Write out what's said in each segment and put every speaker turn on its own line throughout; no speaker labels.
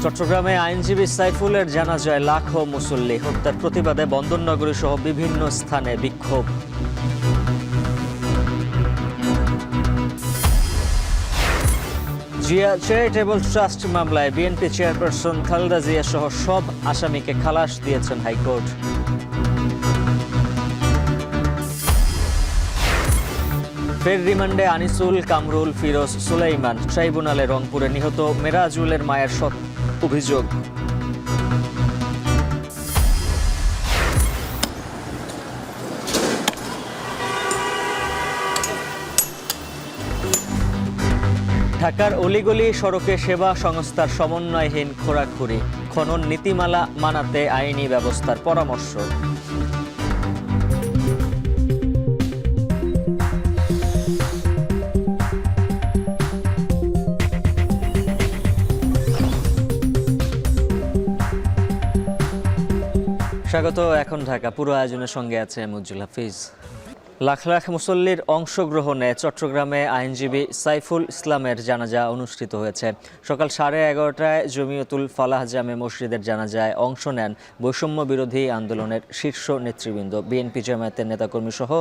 চট্টগ্রামে আইনজীবী সাইফুলের জানাজায় লাখো মুসল্লি, হত্যার প্রতিবাদে বন্দরনগরী সহ বিভিন্ন স্থানে বিক্ষোভ। জিয়া চ্যারিটেবল ট্রাস্ট মামলায় বিএনপি চেয়ারপারসন খালেদা জিয়া সহ সব আসামিকে খালাস দিয়েছেন হাইকোর্ট। ফের রিমান্ডে আনিসুল, কামরুল, ফিরোজ, সুলাইমান। ট্রাইব্যুনালে রংপুরে নিহত মেরাজুলের মায়ের অভিযোগ। ঢাকার অলিগলি সড়কে সেবা সংস্থার সমন্বয়হীন খোরাখুরি, খনন নীতিমালা মানাতে আইনি ব্যবস্থার পরামর্শ। স্বাগত। এখন ঢাকা পুরো আয়োজনের সঙ্গে আছে মুজ্জুল হাফিজ। লাখ লাখ মুসল্লির অংশগ্রহণে চট্টগ্রামে আইনজীবী সাইফুল ইসলামের জানাজা অনুষ্ঠিত হয়েছে। সকাল 11:30টায় জমিয়তুল ফালাহ জামে মসজিদের জানাজায় অংশ নেন বৈষম্য বিরোধী আন্দোলনের শীর্ষ নেতৃবৃন্দ, বিএনপি জামায়াতের নেতাকর্মী সহ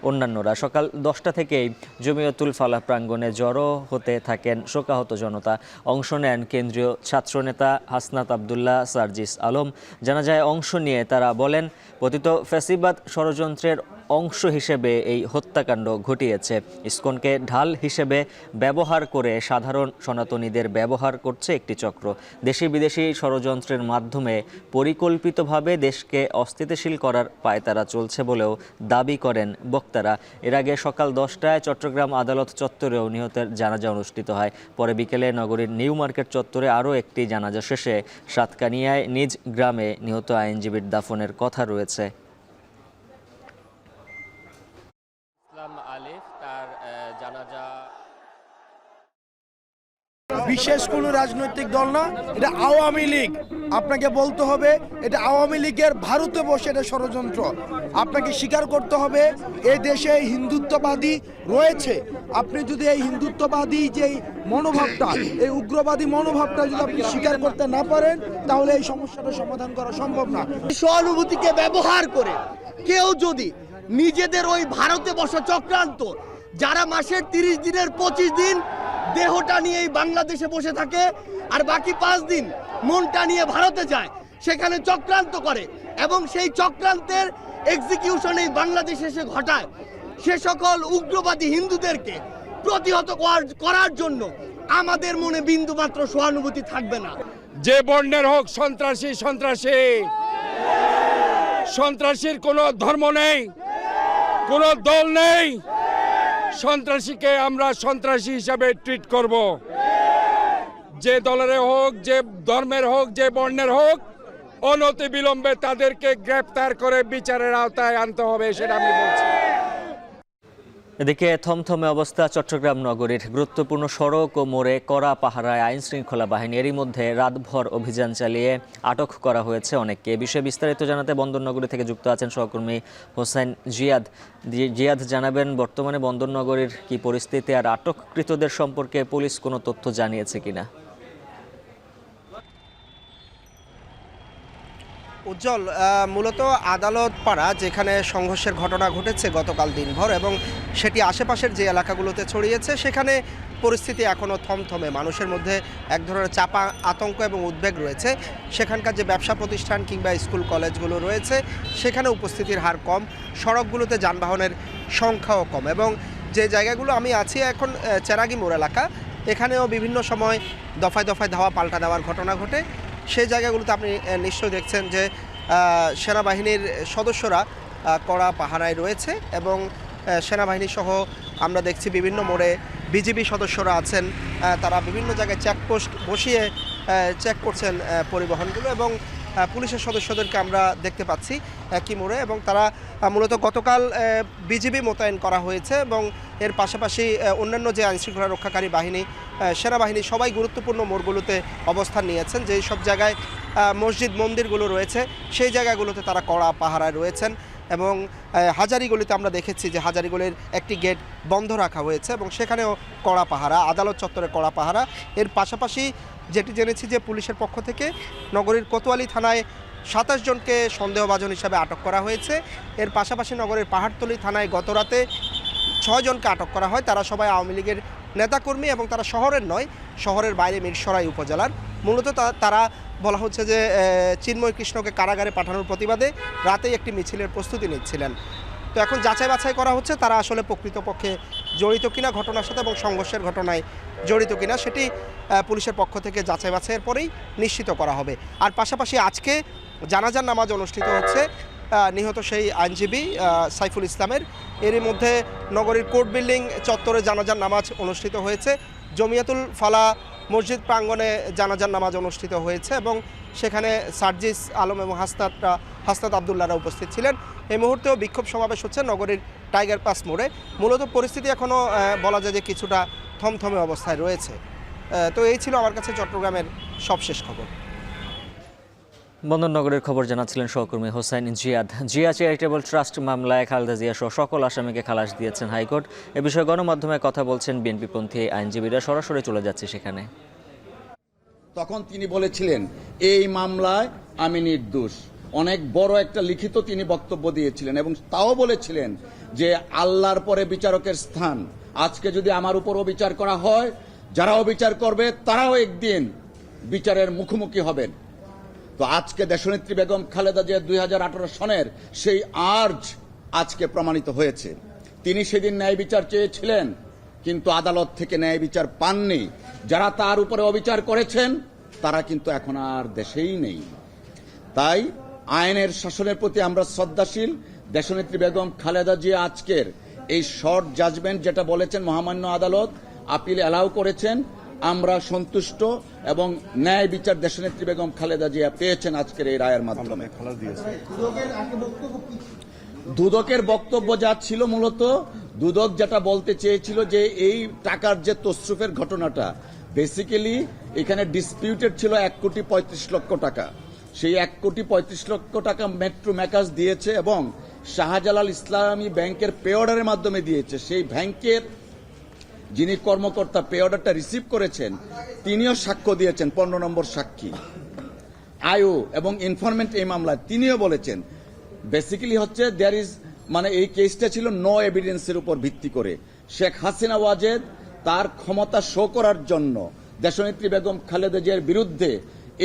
অন্যান্যরা। সকাল 10টা থেকেই জমিয়তুল ফালাহ প্রাঙ্গণে জড়ো হতে থাকেন শোকাহত জনতা। অংশ নেন কেন্দ্রীয় ছাত্রনেতা হাসনাত আবদুল্লাহ, সার্জিস আলম। জানাজায় অংশ নিয়ে তারা বলেন, পতিত ফ্যাসিবাদ ষড়যন্ত্রের অংশ হিসেবে এই হত্যাকাণ্ড ঘটিয়েছে। ইসকনকে ঢাল হিসেবে ব্যবহার করে সাধারণ সনাতনীদের ব্যবহার করছে একটি চক্র। দেশি বিদেশি ষড়যন্ত্রের মাধ্যমে পরিকল্পিতভাবে দেশকে অস্থিতিশীল করার পায়তারা চলছে বলেও দাবি করেন বক্তারা। এর আগে সকাল 10টায় চট্টগ্রাম আদালত চত্বরেও নিহতের জানাজা অনুষ্ঠিত হয়। পরে বিকেলে নগরীর নিউ মার্কেট চত্বরে আরও একটি জানাজা শেষে সাতকানিয়ায় নিজ গ্রামে নিহত আইনজীবীর দাফনের কথা রয়েছে।
বিশেষ কোনো রাজনৈতিক দল না, এটা আওয়ামী লীগ। আপনাকে বলতে হবে এটা আওয়ামী লীগের ভারতে বসে এটা ষড়যন্ত্র। আপনাকে স্বীকার করতে হবে এই দেশে হিন্দুত্ববাদী রয়েছে। আপনি যদি এই হিন্দুত্ববাদী যে মনোভাবটা, এই উগ্রবাদী মনোভাবটা যদি আপনি স্বীকার করতে না পারেন, তাহলে এই সমস্যাটা সমাধান করা সম্ভব না।
সহানুভূতিকে ব্যবহার করে কেউ যদি নিজেদের ওই ভারতে বসা চক্রান্ত, যারা মাসের 30 দিনের 25 দিন দেহটা নিয়েই বাংলাদেশে বসে থাকে আর বাকি 5 দিন মনটা নিয়ে ভারতে যায়, সেখানে চক্রান্ত করে এবং সেই চক্রান্তের এক্সিকিউশন এই বাংলাদেশে এসে ঘটায়, সে সকল উগ্রবাদী হিন্দুদেরকে প্রতিহত করার জন্য আমাদের মনে বিন্দুমাত্র সহানুভূতি থাকবে না।
যে বর্ণের হোক সন্ত্রাসী, সন্ত্রাসীর কোনো ধর্ম নেই, কোনো দল নেই। সন্ত্রাসীকে আমরা সন্ত্রাসী হিসাবে ট্রিট করব। যে দলের হোক, যে ধর্মের হোক, যে বর্ণের হোক, অনতি বিলম্বে তাদেরকে গ্রেপ্তার করে বিচারের আওতায় আনতে হবে, সেটা আমি বলছি।
এদিকে থমথমে অবস্থা চট্টগ্রাম নগরীর গুরুত্বপূর্ণ সড়ক ও মোড়ে কড়া পাহারায় আইন শৃঙ্খলা বাহিনী। এরই মধ্যে রাতভর অভিযান চালিয়ে আটক করা হয়েছে অনেককে। এ বিষয়ে বিস্তারিত জানাতে বন্দরনগরী থেকে যুক্ত আছেন সহকর্মী হোসেন জিয়াদ। জানাবেন বর্তমানে বন্দরনগরীর কি পরিস্থিতি, আর আটককৃতদের সম্পর্কে পুলিশ কোনো তথ্য জানিয়েছে কিনা?
উজ্জ্বল, মূলত আদালত পাড়া যেখানে সংঘর্ষের ঘটনা ঘটেছে গতকাল দিনভর এবং সেটি আশেপাশের যে এলাকাগুলোতে ছড়িয়েছে, সেখানে পরিস্থিতি এখনও থমথমে। মানুষের মধ্যে এক ধরনের চাপা আতঙ্ক এবং উদ্বেগ রয়েছে। সেখানকার যে ব্যবসা প্রতিষ্ঠান কিংবা স্কুল কলেজগুলো রয়েছে, সেখানে উপস্থিতির হার কম, সড়কগুলোতে যানবাহনের সংখ্যাও কম। এবং যে জায়গাগুলো আমি আছি এখন, চেরাগি মোড় এলাকা, এখানেও বিভিন্ন সময় দফায় দফায় ধাওয়া পাল্টা দেওয়ার ঘটনা ঘটে। সেই জায়গাগুলোতে আপনি নিশ্চয়ই দেখছেন যে সেনাবাহিনীর সদস্যরা কড়া পাহারায় রয়েছে এবং সেনাবাহিনী সহ আমরা দেখছি বিভিন্ন মোড়ে বিজিবি সদস্যরা আছেন। তারা বিভিন্ন জায়গায় চেকপোস্ট বসিয়ে চেক করছেন পরিবহনগুলো এবং পুলিশের সদস্যদেরকে আমরা দেখতে পাচ্ছি একই মোড়ে। এবং তারা মূলত গতকাল বিজিবি মোতায়েন করা হয়েছে এবং এর পাশাপাশি অন্যান্য যে আইনশৃঙ্খলা রক্ষাকারী বাহিনী, সেনাবাহিনী সবাই গুরুত্বপূর্ণ মোড়গুলোতে অবস্থান নিয়েছেন। যেই সব জায়গায় মসজিদ মন্দিরগুলো রয়েছে, সেই জায়গাগুলোতে তারা কড়া পাহারায় রয়েছেন। এবং হাজারীগলিতে আমরা দেখেছি যে হাজারীগলির একটি গেট বন্ধ রাখা হয়েছে এবং সেখানেও কড়া পাহারা, আদালত চত্বরে কড়া পাহারা। এর পাশাপাশি যেটি জেনেছি যে পুলিশের পক্ষ থেকে নগরীর কোতোয়ালি থানায় 27 জনকে সন্দেহভাজন হিসাবে আটক করা হয়েছে। এর পাশাপাশি নগরের পাহাড়তলী থানায় গতরাতে 6 জনকে আটক করা হয়। তারা সবাই আওয়ামী লীগের নেতাকর্মী এবং তারা শহরের নয়, শহরের বাইরে মিরসরাই উপজেলার। মূলত তারা বলা হচ্ছে যে চিন্ময় কৃষ্ণকে কারাগারে পাঠানোর প্রতিবাদে রাতেই একটি মিছিলের প্রস্তুতি নিচ্ছিলেন। তো এখন যাচাই বাছাই করা হচ্ছে তারা আসলে প্রকৃতপক্ষে জড়িত কিনা ঘটনার সাথে এবং সংঘর্ষের ঘটনায় জড়িত কিনা সেটি পুলিশের পক্ষ থেকে যাচাই বাছাইয়ের পরেই নিশ্চিত করা হবে। আর পাশাপাশি আজকে জানাজার নামাজ অনুষ্ঠিত হচ্ছে নিহত সেই আইনজীবী সাইফুল ইসলামের। এরই মধ্যে নগরীর কোর্ট বিল্ডিং চত্বরে জানাজার নামাজ অনুষ্ঠিত হয়েছে। জমিয়াতুল ফালা মসজিদ প্রাঙ্গণে জানাজার নামাজ অনুষ্ঠিত হয়েছে এবং সেখানে সার্জিস আলম এবং হাসনাত আবদুল্লাহরা উপস্থিত ছিলেন। এই মুহূর্তেও বিক্ষোভ সমাবেশ হচ্ছে নগরীর টাইগার পাস মোড়ে। মূলত পরিস্থিতি এখনও বলা যায় যে কিছুটা থমথমে অবস্থায় রয়েছে। তো এই ছিল আমার কাছে চট্টগ্রামের সবশেষ খবর।
বন্দরনগরের খবর জানাচ্ছিলেন সহকর্মী হোসাইন জিয়াদ। জিয়া চ্যারিটেবল ট্রাস্ট মামলায় খালেদা জিয়া সহ সকল আসামিকে খালাস দিয়েছেন হাইকোর্ট। এ বিষয়ে গণমাধ্যমে কথা বলছেন বিএনপিপন্থী আইনজীবীরা। সরাসরি চলে যাচ্ছে সেখানে।
তখন তিনি বলেছিলেন এই মামলায় আমি নির্দোষ। অনেক বড় একটা লিখিত তিনি বক্তব্য দিয়েছিলেন এবং তাও বলেছিলেন যে আল্লাহর পরে বিচারকের স্থান। আজকে যদি আমার উপরও বিচার করা হয়, যারাও বিচার করবে তারাও একদিন বিচারের মুখোমুখি হবেন। তো আজকে দেশনেত্রী বেগম খালেদা জিয়া 2018 সনের সেই আর্জ আজকে প্রমাণিত হয়েছে। তিনি সেদিন ন্যায় বিচার চেয়েছিলেন কিন্তু আদালত থেকে ন্যায় বিচার পাননি। যারা তার উপরে অবিচার করেছেন তারা কিন্তু এখন আর দেশেই নেই। তাই আইনের শাসনের প্রতি আমরা শ্রদ্ধাশীল। দেশনেত্রী বেগম খালেদা জিয়া আজকের এই শর্ট জাজমেন্ট যেটা বলেছেন মহামান্য আদালত আপিল অ্যালাউ করেছেন, আমরা সন্তুষ্ট এবং ন্যায় বিচার দেশনেত্রী বেগম খালেদা জিয়া পেয়েছেন আজকের এই রায়ের মাধ্যমে। দুদকের বক্তব্য যা ছিল, মূলত দুদক যেটা বলতে চেয়েছিল যে এই টাকার যে তসরুফের ঘটনাটা বেসিক্যালি এখানে ডিসপিউটেড ছিল 1,35,00,000 টাকা। সেই 1,35,00,000 টাকা মেট্রো ম্যাকাস দিয়েছে এবং শাহজালাল ইসলামী ব্যাংকের পে অর্ডারের মাধ্যমে দিয়েছে। সেই ব্যাংকের যিনি কর্মকর্তা পে অর্ডারটা রিসিভ করেছেন তিনিও সাক্ষ্য দিয়েছেন, 15 নম্বর সাক্ষী আয়ু এবং ইনফরমেন্ট এই মামলায় তিনিও বলেছেন বেসিক্যালি হচ্ছে দেয়ার ইজ মানে এই কেসটা ছিল নো এভিডেন্সের উপর ভিত্তি করে। শেখ হাসিনা ওয়াজেদ তার ক্ষমতা শো করার জন্য দেশনেত্রী বেগম খালেদা জিয়ার বিরুদ্ধে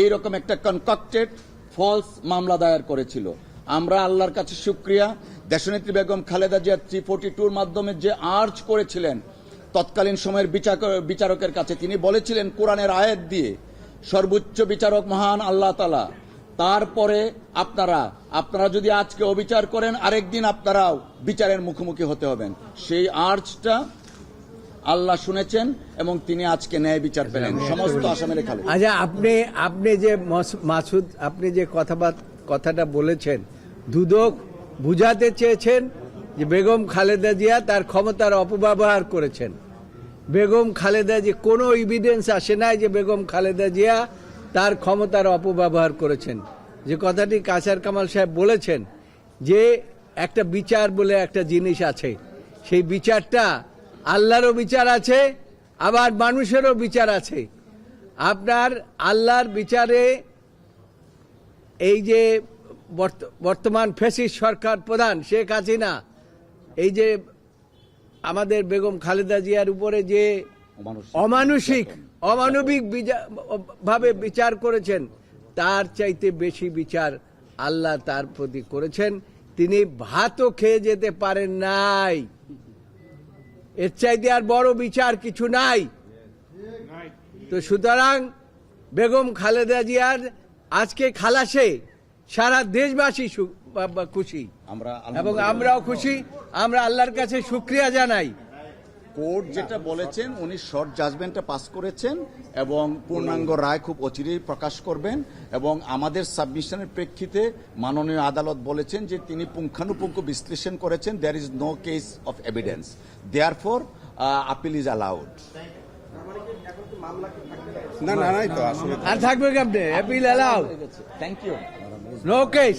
এইরকম একটা কনকক্টেড ফলস মামলা দায়ের করেছিল। আমরা আল্লাহর কাছে শুকরিয়া, দেশনেত্রী বেগম খালেদা জিয়া 342-র মাধ্যমে যে আর্জ করেছিলেন তৎকালীন সময়ের বিচারকের কাছে, তিনি বলেছিলেন কোরআনের আয়াত দিয়ে সর্বোচ্চ বিচারক মহান আল্লাহ তাআলা, তারপরে আপনারা যদি আজকে অবিচার করেন আরেকদিন আপনারাও বিচারের মুখোমুখি হতে হবেন। সেই আর্জটা আল্লাহ শুনেছেন এবং তিনি আজকে ন্যায় বিচার পেলেন সমস্ত আসামির খালে।
আচ্ছা, আপনি যে মাসুদ আপনি যে কথাটা বলেছেন, দুদক বুঝাতে চেয়েছেন যে বেগম খালেদা জিয়া তার ক্ষমতার অপব্যবহার করেছেন। বেগম খালেদা জিয়া কোনো এভিডেন্স আসে নাই যে বেগম খালেদা জিয়া তার ক্ষমতার অপব্যবহার করেছেন। যে কথাটি কাসার কামাল সাহেব বলেছেন যে একটা বিচার বলে একটা জিনিস আছে, সেই বিচারটা আল্লাহরও বিচার আছে আবার মানুষেরও বিচার আছে। আপনার আল্লাহর বিচারে এই যে বর্তমান ফ্যাসিস্ট সরকার প্রধান শেখ হাসিনা এই যে আমাদের বেগম খালেদা জিয়ার উপরে যে অমানবিক ভাবে বিচার করেছেন, তার চাইতে বেশি বিচার আল্লাহ তার প্রতি করেছেন। তিনি ভাতও খেয়ে যেতে পারেন নাই, এর চাইতে আর বড় বিচার কিছু নাই। তো সুতরাং বেগম খালেদা জিয়ার আজকে খালাসে সারা দেশবাসী খুশি এবং আমরাও খুশি। আমরা আল্লাহর কাছে শুকরিয়া জানাই।
কোর্ট যেটা বলেছেন উনি শর্ট জাজমেন্টটা পাস করেছেন এবং পূর্ণাঙ্গ রায় খুব অচিরেই প্রকাশ করবেন এবং আমাদের সাবমিশনের প্রেক্ষিতে মাননীয় আদালত বলেছেন যে তিনি পুঙ্খানুপুঙ্খ বিশ্লেষণ করেছেন, there is no case of evidence, therefore appeal is allowed.
আর থাকবে কেমনে appeal allowed?
Thank you.
No case.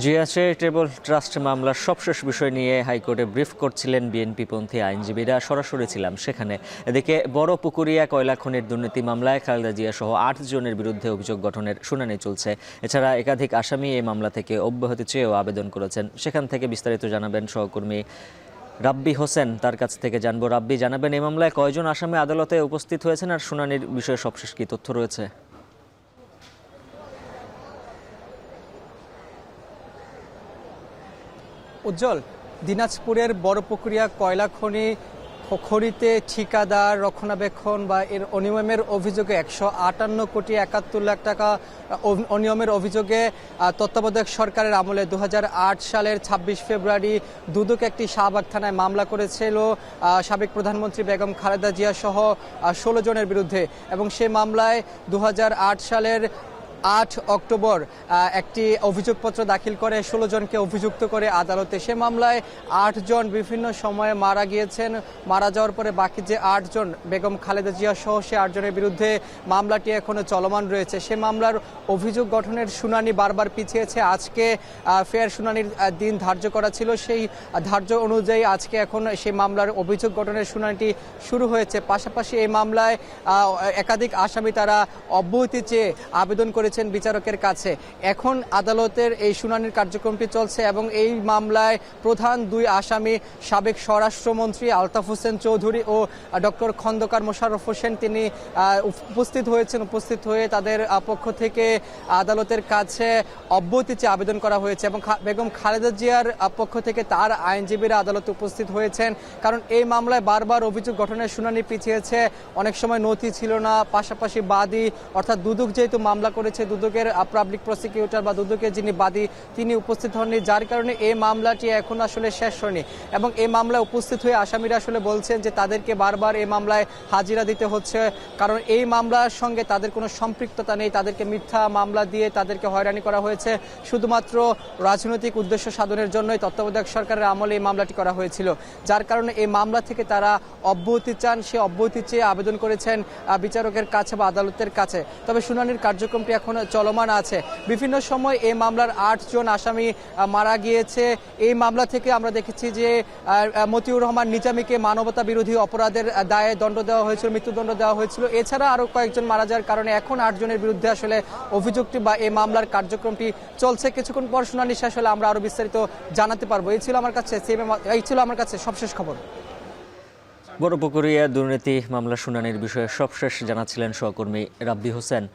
Zia charitable trust মামলার সবশেষ বিষয় নিয়ে হাইকোর্টে ব্রিফ করছিলেন বিএনপিপন্থী আইনজীবীরা। সরাসরি ছিলাম সেখানে। এদিকে বড় পুকুরিয়া কয়লা খনির দুর্নীতি মামলায় খালেদা জিয়া সহ 8 জনের বিরুদ্ধে অভিযোগ গঠনের শুনানি চলছে। এছাড়া একাধিক আসামি এই মামলা থেকে অব্যাহতি চেয়েও আবেদন করেছেন। সেখান থেকে বিস্তারিত জানাবেন সহকর্মী রাব্বি হোসেন। তার কাছ থেকে জানবো। রাব্বি, জানাবেন এই মামলায় কয়জন আসামি আদালতে উপস্থিত হয়েছেন আর শুনানির বিষয়ে সবশেষ কি তথ্য রয়েছে?
উজ্জ্বল, দিনাজপুরের বড়পুকুরিয়া কয়লা খনিতে ঠিকাদার রক্ষণাবেক্ষণ বা এর অনিয়মের অভিযোগে 158 কোটি 71 লাখ টাকা অনিয়মের অভিযোগে তত্ত্বাবধায়ক সরকারের আমলে 2008 সালের 26 ফেব্রুয়ারি দুদক একটি শাহবাগ থানায় মামলা করেছিল সাবেক প্রধানমন্ত্রী বেগম খালেদা জিয়া সহ 16 জনের বিরুদ্ধে। এবং সেই মামলায় 2008 সালের 8 অক্টোবর একটি অভিযোগপত্র দাখিল করে 16 জনকে অভিযুক্ত করে আদালতে। সে মামলায় 8 জন বিভিন্ন সময়ে মারা গিয়েছেন। মারা যাওয়ার পরে বাকি যে 8 জন বেগম খালেদা জিয়া সহ সে 8 জনের বিরুদ্ধে মামলাটি এখনো চলমান রয়েছে। সে মামলার অভিযোগ গঠনের শুনানি বারবার পিছিয়েছে। আজকে ফের শুনানির দিন ধার্য করা ছিল, সেই ধার্য অনুযায়ী আজকে এখন সেই মামলার অভিযোগ গঠনের শুনানিটি শুরু হয়েছে। পাশাপাশি এই মামলায় একাধিক আসামি তারা অব্যাহতি চেয়ে আবেদন করেছেন বিচারকের কাছে। এখন আদালতের এই শুনানির কার্যক্রমটি চলছে এবং এই মামলায় প্রধান 2 আসামি সাবেক স্বরাষ্ট্রমন্ত্রী আলতাফ হোসেন চৌধুরী ও ডক্টর খন্দকার মোশাররফ হোসেন, তিনি উপস্থিত হয়েছেন। উপস্থিত হয়ে তাদের পক্ষ থেকে আদালতের কাছে অব্যাহতি চেয়ে আবেদন করা হয়েছে এবং বেগম খালেদা জিয়ার পক্ষ থেকে তার আইনজীবীরা আদালতে উপস্থিত হয়েছেন। কারণ এই মামলায় বারবার অভিযোগ গঠনের শুনানি পিছিয়েছে, অনেক সময় নথি ছিল না। পাশাপাশি বাদী অর্থাৎ দুদক যেহেতু মামলা করেছে, দুদকের পাবলিক প্রসিকিউটর বা দুদকের যিনি বাদী তিনি উপস্থিত হননি, যার কারণে এই মামলাটি এখন আসলে শেষ হয়নি। এবং এই মামলায় উপস্থিত হয়ে আসামিরা আসলে বলছেন যে তাদেরকে বারবার এই মামলায় হাজিরা দিতে হচ্ছে, কারণ এই মামলার সঙ্গে তাদের কোনো সম্পৃক্ততা নেই। তাদেরকে মিথ্যা মামলা দিয়ে তাদেরকে হয়রানি করা হয়েছে। শুধুমাত্র রাজনৈতিক উদ্দেশ্য সাধনের জন্যই তত্ত্বাবধায়ক সরকারের আমলে এই মামলাটি করা হয়েছিল, যার কারণে এই মামলা থেকে তারা অব্যাহতি চান। সে অব্যাহতি চেয়ে আবেদন করেছেন বিচারকের কাছে বা আদালতের কাছে। তবে শুনানির কার্যক্রমটি এখন চলমান আছে। বিভিন্ন সময় এই মামলার 8 জন আসামি মারা গিয়েছে। এই মামলা থেকে আমরা দেখেছি যে মতিউর রহমান নিজামীকে মানবতা বিরোধী অপরাধের দায়ে দণ্ড দেওয়া হয়েছিল, মৃত্যুদণ্ড দেওয়া হয়েছিল। এছাড়া আরো কয়েকজন মারা যাওয়ার কারণে এখন 8 জনের বিরুদ্ধে আসলে অভিযোগটি বা এই মামলার কার্যক্রমটি চলছে। কিছুক্ষণ পর শুনানি শেষ হলে আমরা আরো বিস্তারিত জানাতে পারবো। এই ছিল আমার কাছে সবশেষ খবর।
বড়পুকুরিয়া দুর্নীতি মামলা শুনানির বিষয়ে সবশেষ জানাচ্ছিলেন সহকর্মী রাব্বি হোসেন।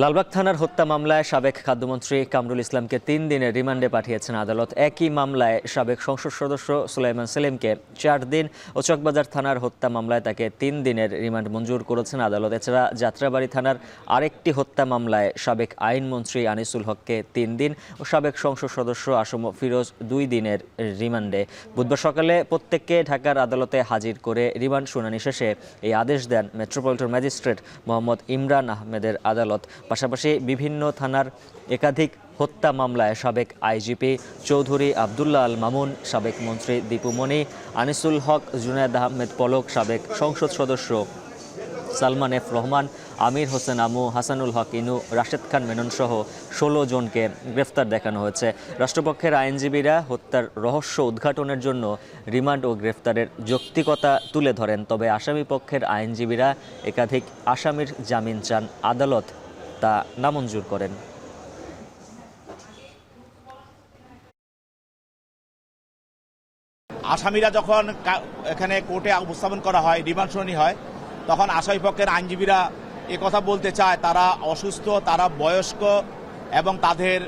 লালবাগ থানার হত্যা মামলায় সাবেক খাদ্যমন্ত্রী কামরুল ইসলামকে 3 দিনের রিমান্ডে পাঠিয়েছেন আদালত। একই মামলায় সাবেক সংসদ সদস্য সুলাইমান সেলিমকে 4 দিন ও চকবাজার থানার হত্যা মামলায় তাকে 3 দিনের রিমান্ড মঞ্জুর করেছেন আদালত। এছাড়া যাত্রাবাড়ি থানার আরেকটি হত্যা মামলায় সাবেক আইনমন্ত্রী আনিসুল হককে 3 দিন ও সাবেক সংসদ সদস্য আসম ফিরোজ 2 দিনের রিমান্ডে। বুধবার সকালে প্রত্যেককে ঢাকার আদালতে হাজির করে রিমান্ড শুনানি শেষে এই আদেশ দেন মেট্রোপলিটন ম্যাজিস্ট্রেট মোহাম্মদ ইমরান আহমেদের আদালত। পাশাপাশি বিভিন্ন থানার একাধিক হত্যা মামলায় সাবেক আইজিপি চৌধুরী আবদুল্লাহ আল মামুন, সাবেক মন্ত্রী দীপু মনি, আনিসুল হক, জুনায়েদ আহমেদ পলক, সাবেক সংসদ সদস্য সালমান এফ রহমান, আমির হোসেন আমু, হাসানুল হক ইনু, রাশেদ খান মেনন সহ 16 জনকে গ্রেফতার দেখানো হয়েছে। রাষ্ট্রপক্ষের আইনজীবীরা হত্যার রহস্য উদ্ঘাটনের জন্য রিমান্ড ও গ্রেফতারের যৌক্তিকতা তুলে ধরেন। তবে আসামি পক্ষের আইনজীবীরা একাধিক আসামির জামিন চান, আদালত তা নামঞ্জুর করেন।
আসামিরা যখন এখানে কোর্টে উপস্থাপন করা হয়, রিমান্ড শুনানি হয়, তখন আসামি পক্ষের আইনজীবীরা কথা বলতে চায় তারা অসুস্থ, তারা বয়স্ক এবং তাদের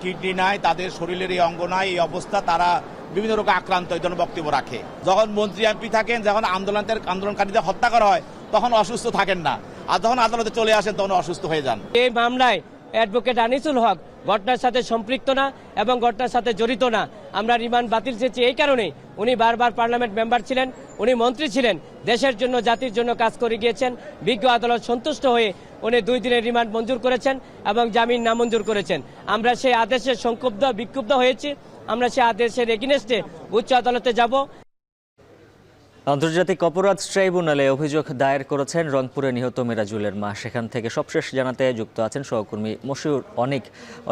কিডনি নাই, তাদের শরীরের এই অঙ্গ নাই, এই অবস্থা, তারা বিভিন্ন রোগে আক্রান্ত, এই ধরনের বক্তব্য রাখে। যখন মন্ত্রী এমপি থাকেন, যখন আন্দোলনকারীদের হত্যা করা হয় তখন অসুস্থ থাকেন না, আর যখন আদালতে চলে আসেন তখন অসুস্থ হয়ে যান।
এই মামলায় অ্যাডভোকেট আনিসুল হক ঘটনার সাথে সম্পৃক্ত না এবং ঘটনার সাথে জড়িত না। আমরা রিমান্ড বাতিল চেয়েছি এই কারণেই, উনি বারবার পার্লামেন্ট মেম্বার ছিলেন, উনি মন্ত্রী ছিলেন, দেশের জন্য জাতির জন্য কাজ করে গিয়েছেন। বিজ্ঞ আদালত সন্তুষ্ট হয়ে উনি 2 দিনের রিমান্ড মঞ্জুর করেছেন এবং জামিন নামঞ্জুর করেছেন। আমরা সেই আদেশে বিক্ষুব্ধ হয়েছি। আমরা সেই আদেশের এগেইনস্টে উচ্চ আদালতে যাব।
আন্তর্জাতিক অপরাধ ট্রাইব্যুনালে অভিযোগ দায়ের করেছেন রংপুরে নিহত মিরাজুলের মা। সেখান থেকে সবশেষ জানাতে যুক্ত আছেন সহকর্মী মশিউর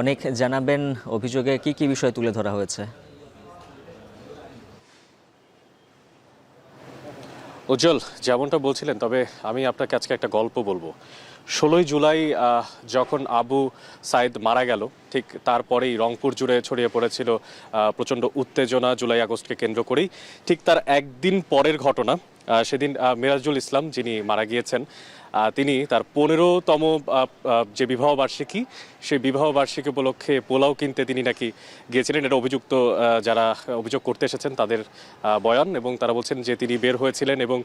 অনেক জানাবেন অভিযোগে কি কি বিষয় তুলে ধরা হয়েছে।
উজ্জ্বল, যেমনটা বলছিলেন, তবে আমি আপনাকে আজকে একটা গল্প বলবো। 16ই জুলাই যখন আবু সাইদ মারা গেল, ঠিক তারপরেই রংপুর জুড়ে ছড়িয়ে পড়েছিল প্রচণ্ড উত্তেজনা জুলাই আগস্টকে কেন্দ্র করেই। ঠিক তার একদিন পরের ঘটনা, সেদিন মিরাজুল ইসলাম যিনি মারা গিয়েছেন, তিনি তার 15তম যে বিবাহবার্ষিকী, সেই বিবাহবার্ষিকী উপলক্ষে পোলাও কিনতে তিনি নাকি গিয়েছিলেন। এটা অভিযুক্ত যারা অভিযোগ করতে এসেছেন তাদের বয়ান, এবং তারা বলছেন যে তিনি বের হয়েছিলেন এবং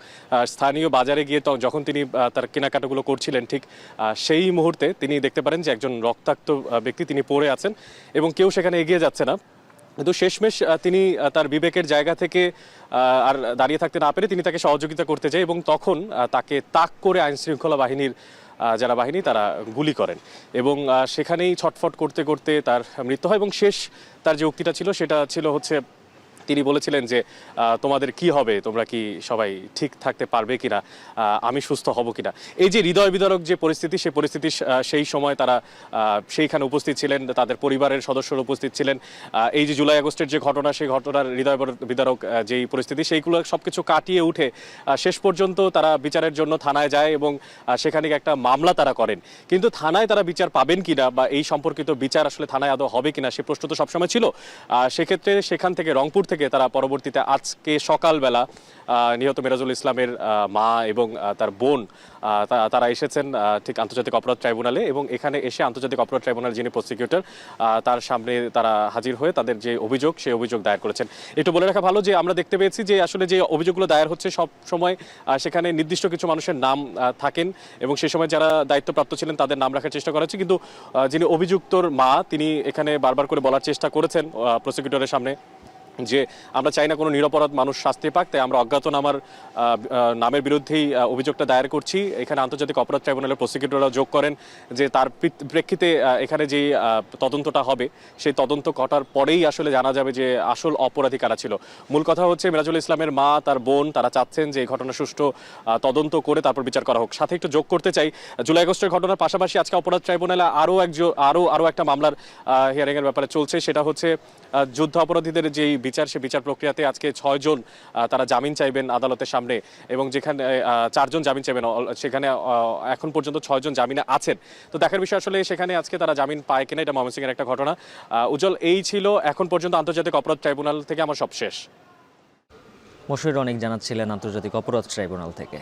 স্থানীয় বাজারে গিয়ে যখন তিনি তার কেনাকাটাগুলো করছিলেন, ঠিক সেই মুহূর্তে তিনি দেখতে পারেন যে একজন রক্তাক্ত ব্যক্তি তিনি পড়ে আছেন এবং কেউ সেখানে এগিয়ে যাচ্ছে না। কিন্তু শেষমেশ তিনি তার বিবেকের জায়গা থেকে আর দাঁড়িয়ে থাকতে না পেরে তিনি তাকে সহযোগিতা করতে যায় এবং তখন তাকে তাক করে আইনশৃঙ্খলা বাহিনীর যারা বাহিনী তারা গুলি করেন এবং সেখানেই ছটফট করতে করতে তার মৃত্যু হয়। এবং শেষ তার যে উক্তিটা ছিল সেটা ছিল হচ্ছে, তিনি বলেছিলেন যে তোমাদের কি হবে, তোমরা কি সবাই ঠিক থাকতে পারবে কিনা, আমি সুস্থ হব কিনা। এই যে হৃদয় বিদারক যে পরিস্থিতি, সেই পরিস্থিতি সেই সময় তারা সেইখানে উপস্থিত ছিলেন, তাদের পরিবারের সদস্যরা উপস্থিত ছিলেন। এই যে জুলাই আগস্টের যে ঘটনা, সেই ঘটনার হৃদয় বিদারক যেই পরিস্থিতি, সেইগুলো সবকিছু কাটিয়ে উঠে শেষ পর্যন্ত তারা বিচারের জন্য থানায় যায় এবং সেখানে একটা মামলা তারা করেন। কিন্তু থানায় তারা বিচার পাবেন কিনা বা এই সম্পর্কিত বিচার আসলে থানায় আদৌ হবে কিনা, সে প্রশ্ন তো সবসময় ছিল। সেক্ষেত্রে সেখান থেকে রংপুর থেকে তারা পরবর্তীতে আজকে সকালবেলা নিহত মিরাজুল ইসলামের মা এবং তার বোন তারা এসেছেন ঠিক আন্তর্জাতিক অপরাধ ট্রাইব্যুনালে এবং এখানে এসে আন্তর্জাতিক অপরাধ ট্রাইব্যুনাল যিনি প্রসিকিউটর তার সামনে তারা হাজির হয়ে তাদের যে অভিযোগ সেই অভিযোগ দায়ের করেছেন। একটু বলে রাখা ভালো যে আমরা দেখতে পেয়েছি যে আসলে যে অভিযোগগুলো দায়ের হচ্ছে সব সময় সেখানে নির্দিষ্ট কিছু মানুষের নাম থাকেন এবং সেই সময় যারা দায়িত্বপ্রাপ্ত ছিলেন তাদের নাম রাখার চেষ্টা করা হচ্ছে। কিন্তু যিনি অভিযুক্তর মা তিনি এখানে বারবার করে বলার চেষ্টা করেছেন প্রসিকিউটরের সামনে যে আমরা চাই না কোনো নিরপরাধ মানুষ শাস্তি পাক, তাই আমরা অজ্ঞাতনামার নামের বিরুদ্ধেই অভিযোগটা দায়ের করছি। এখানে আন্তর্জাতিক অপরাধ ট্রাইব্যুনালের প্রসিকিউটররা যোগ করেন যে তার প্রেক্ষিতে এখানে যে তদন্তটা হবে সেই তদন্ত করার পরেই আসলে জানা যাবে যে আসল অপরাধী কারা ছিল। মূল কথা হচ্ছে মিরাজুল ইসলামের মা, তার বোন তারা চাচ্ছেন যে এই ঘটনা সুষ্ঠু তদন্ত করে তারপর বিচার করা হোক। সাথে একটু যোগ করতে চাই, জুলাই আগস্টের ঘটনার পাশাপাশি আজকে অপরাধ ট্রাইব্যুনালে আরও একটা মামলার হিয়ারিংয়ের ব্যাপারে চলছে। সেটা হচ্ছে যুদ্ধ অপরাধীদের যেই বিচার, সে বিচার প্রক্রিয়াতে আজকে 6 জন তারা জামিন চাইবেন আদালতের সামনে এবং যেখানে 4 জন জামিন চাইবেন, সেখানে এখন পর্যন্ত 6 জন জামিনে আছেন। তো দেখার বিষয় আসলে সেখানে আজকে তারা জামিন পায় কিনা, এটা ময়মনসিংহের একটা ঘটনা। উজ্জ্বল, এই ছিল এখন পর্যন্ত আন্তর্জাতিক অপরাধ ট্রাইব্যুনাল থেকে আমার সব শেষ।
মশিউর জানাচ্ছিলেন আন্তর্জাতিক অপরাধ ট্রাইব্যুনাল থেকে।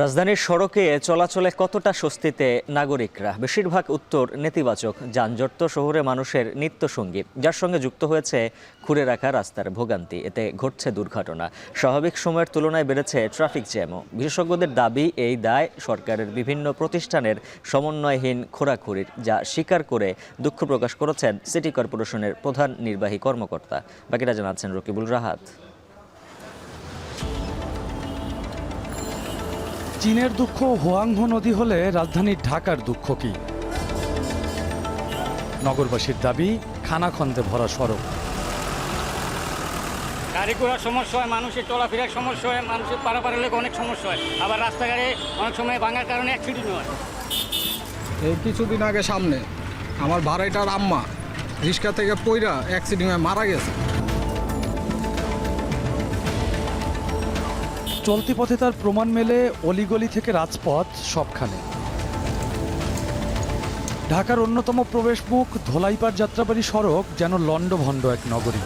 রাজধানীর সড়কে চলাচলে কতটা স্বস্তিতে নাগরিকরা? বেশিরভাগ উত্তর নেতিবাচক। যানজট তো শহরে মানুষের নিত্যসঙ্গী, যার সঙ্গে যুক্ত হয়েছে খুঁড়ে রাখা রাস্তার ভোগান্তি। এতে ঘটছে দুর্ঘটনা, স্বাভাবিক সময়ের তুলনায় বেড়েছে ট্রাফিক জ্যামও। বিশেষজ্ঞদের দাবি, এই দায় সরকারের বিভিন্ন প্রতিষ্ঠানের সমন্বয়হীন খোঁড়াখুড়ির, যা স্বীকার করে দুঃখ প্রকাশ করেছেন সিটি কর্পোরেশনের প্রধান নির্বাহী কর্মকর্তা। বাকিটা জানাচ্ছেন রকিবুল রাহাত।
চীনের দুঃখ হুয়াংহো নদী হলে রাজধানী ঢাকার দুঃখ কি? নগরবাসীর দাবি, খানাখন্দে ভরা সড়ক।
গাড়ি ঘোড়ার সমস্যা হয়, মানুষের চলাফেরার সমস্যা হয়, মানুষের পারাপার লেগে অনেক সমস্যা হয়। আবার রাস্তাঘাটে অনেক সময় ভাঙার কারণে অ্যাক্সিডেন্ট হয়।
এই কিছুদিন আগে সামনে আমার ভাড়াইটার আম্মা রিক্সা থেকে পইরা অ্যাক্সিডেন্ট হয়ে মারা গেছে।
চলতি পথে তার প্রমাণ মেলে অলিগলি থেকে রাজপথ সবখানে। ঢাকার অন্যতম প্রবেশমুখ ধোলাইপাড় যাত্রাবাড়ি সড়ক যেন লণ্ডভণ্ড এক নগরী।